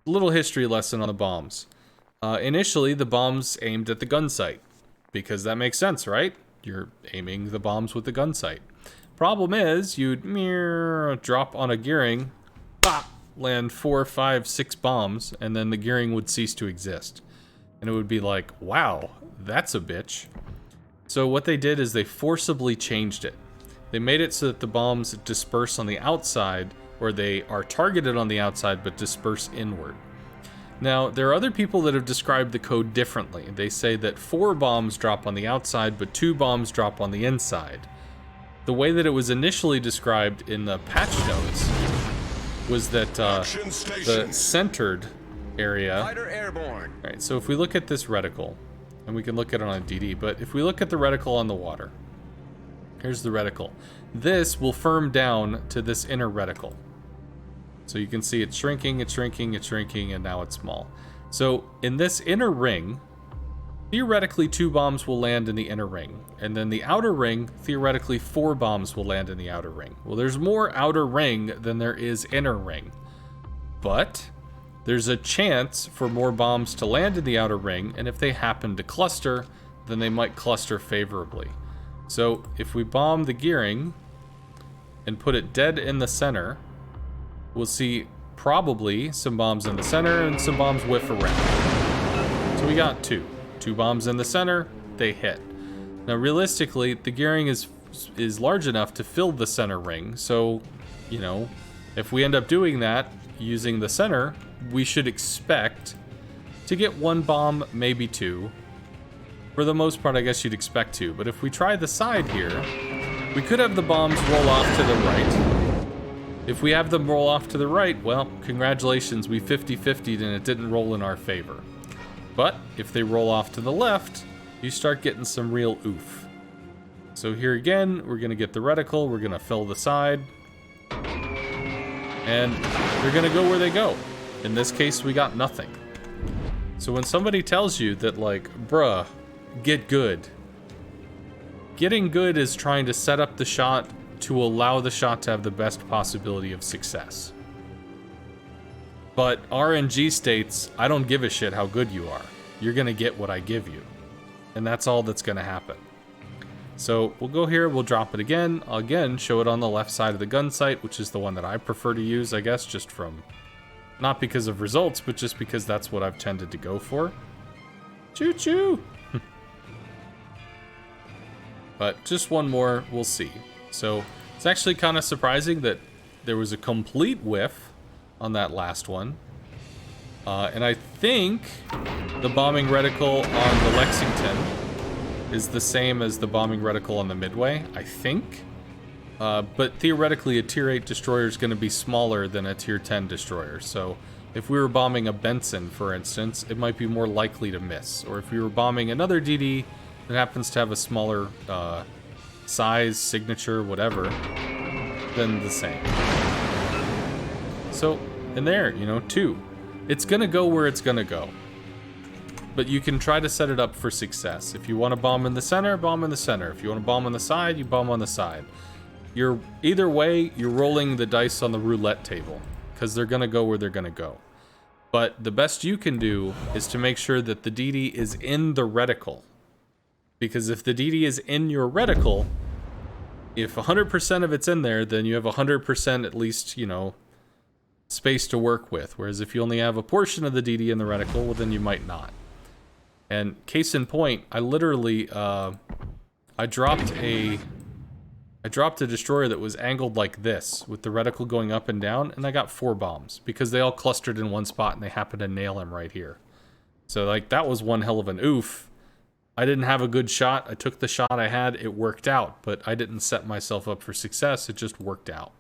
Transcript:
little history lesson on the bombs. Initially, the bombs aimed at the gun sight, because that makes sense, right? You're aiming the bombs with the gun sight. Problem is, you'd drop on a gearing, bop, land 4, 5, 6 bombs, and then the gearing would cease to exist. And it would be like, wow, that's a bitch. So what they did is they forcibly changed it. They made it so that the bombs disperse on the outside, or they are targeted on the outside but disperse inward. Now, there are other people that have described the code differently. They say that 4 bombs drop on the outside, but 2 bombs drop on the inside. The way that it was initially described in the patch notes was that the centered area... Fighter airborne. Alright, so if we look at this reticle, and we can look at it on a DD, but if we look at the reticle on the water, here's the reticle. This will firm down to this inner reticle. So you can see it's shrinking, it's shrinking, it's shrinking, and now it's small. So in this inner ring, theoretically 2 bombs will land in the inner ring. And then the outer ring, theoretically 4 bombs will land in the outer ring. Well, there's more outer ring than there is inner ring. But there's a chance for more bombs to land in the outer ring, and if they happen to cluster, then they might cluster favorably. So if we bomb the gearing and put it dead in the center, we'll see probably some bombs in the center and some bombs whiff around. So we got 2. 2 bombs in the center, they hit. Now realistically, the gearing is large enough to fill the center ring, so, you know, if we end up doing that using the center, we should expect to get 1 bomb, maybe 2. For the most part, I guess you'd expect 2, but if we try the side here, we could have the bombs roll off to the right. If we have them roll off to the right, well, congratulations, we 50-50'd and it didn't roll in our favor. But if they roll off to the left, you start getting some real oof. So here again, we're gonna get the reticle, we're gonna fill the side, and they're gonna go where they go. In this case, we got nothing. So when somebody tells you that, like, bruh, get good. Getting good is trying to set up the shot to allow the shot to have the best possibility of success. But RNG states, I don't give a shit how good you are. You're gonna get what I give you. And that's all that's gonna happen. So we'll go here, we'll drop it again. I'll again show it on the left side of the gun sight, which is the one that I prefer to use, I guess, just from, not because of results, but just because that's what I've tended to go for. Choo-choo! But just one more, we'll see. So it's actually kind of surprising that there was a complete whiff on that last one. And I think the bombing reticle on the Lexington is the same as the bombing reticle on the Midway, I think. But theoretically, a tier 8 destroyer is going to be smaller than a tier 10 destroyer. So if we were bombing a Benson, for instance, it might be more likely to miss. Or if we were bombing another DD that happens to have a smaller size, signature, whatever, then the same. So, and there, you know, 2. It's going to go where it's going to go. But you can try to set it up for success. If you want to bomb in the center, bomb in the center. If you want to bomb on the side, you bomb on the side. Either way, you're rolling the dice on the roulette table, because they're going to go where they're going to go. But the best you can do is to make sure that the DD is in the reticle. Because if the DD is in your reticle, if 100% of it's in there, then you have 100% at least, you know, space to work with. Whereas if you only have a portion of the DD in the reticle, well, then you might not. And case in point, I literally, I dropped a destroyer that was angled like this, with the reticle going up and down, and I got 4 bombs, because they all clustered in one spot and they happened to nail him right here. So, like, that was one hell of an oof. I didn't have a good shot. I took the shot I had. It worked out, but I didn't set myself up for success. It just worked out.